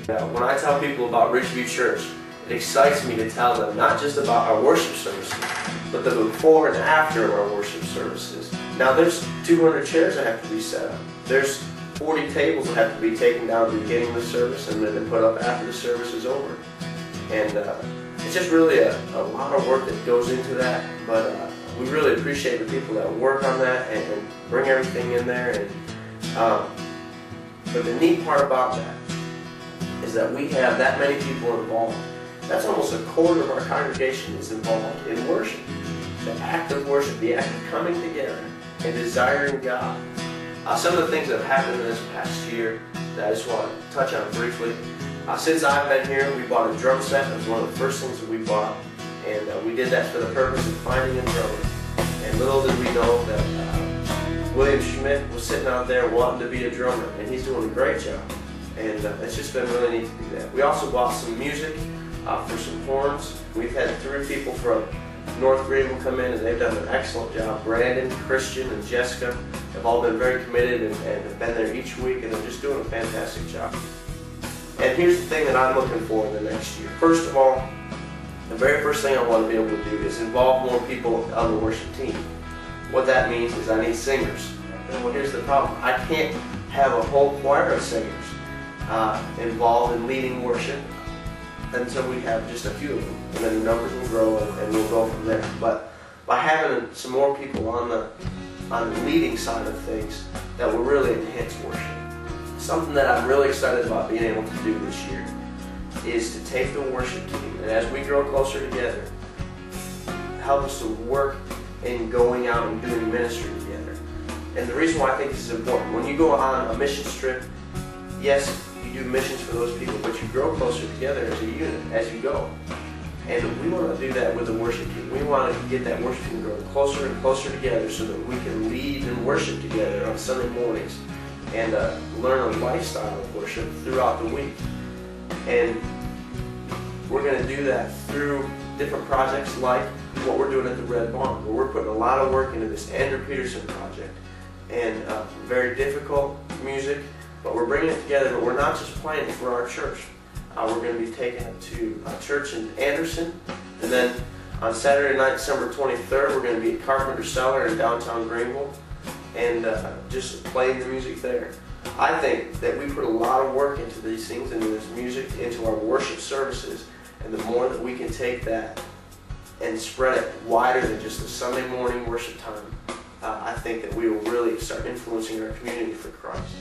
When I tell people about Ridgeview Church, it excites me to tell them not just about our worship services, but the before and after of our worship services. Now there's 200 chairs that have to be set up. There's 40 tables that have to be taken down at the beginning of the service and then put up after the service is over. And it's just really a lot of work that goes into that, but we really appreciate the people that work on that and bring everything in there. And but the neat part about that is that we have that many people involved. That's almost a quarter of our congregation is involved in worship. The act of worship, the act of coming together and desiring God. Some of the things that have happened in this past year that I just want to touch on briefly. Since I've been here, we bought a drum set. That was one of the first things that we bought. And we did that for the purpose of finding a drummer. And little did we know that William Schmidt was sitting out there wanting to be a drummer. And he's doing a great job. And it's just been really neat to do that. We also bought some music for some horns. We've had 3 people from North Greenville come in, and they've done an excellent job. Brandon, Christian, and Jessica have all been very committed and have been there each week, and they're just doing a fantastic job. And here's the thing that I'm looking for in the next year. First of all, the very first thing I want to be able to do is involve more people on the worship team. What that means is I need singers. And well, here's the problem. I can't have a whole choir of singers involved in leading worship until we have just a few of them, and then the numbers will grow and we'll go from there. But by having some more people on the leading side of things, that will really enhance worship. Something that I'm really excited about being able to do this year is to take the worship team, and as we grow closer together, help us to work in going out and doing ministry together. And the reason why I think this is important, when you go on a mission trip, yes, you do missions for those people, but you grow closer together as a unit as you go. And we want to do that with the worship team. We want to get that worship team growing closer and closer together so that we can lead and worship together on Sunday mornings and learn a lifestyle of worship throughout the week. And we're going to do that through different projects like what we're doing at the Red Barn, where we're putting a lot of work into this Andrew Peterson project. And very difficult music, but we're bringing it together, but we're not just playing it for our church. We're going to be taking it to a church in Anderson, and then on Saturday night, December 23rd, we're going to be at Carpenter Cellar in downtown Greenville, and just playing the music there. I think that we put a lot of work into these things, into this music, into our worship services, and the more that we can take that and spread it wider than just the Sunday morning worship time, I think that we will really start influencing our community for Christ.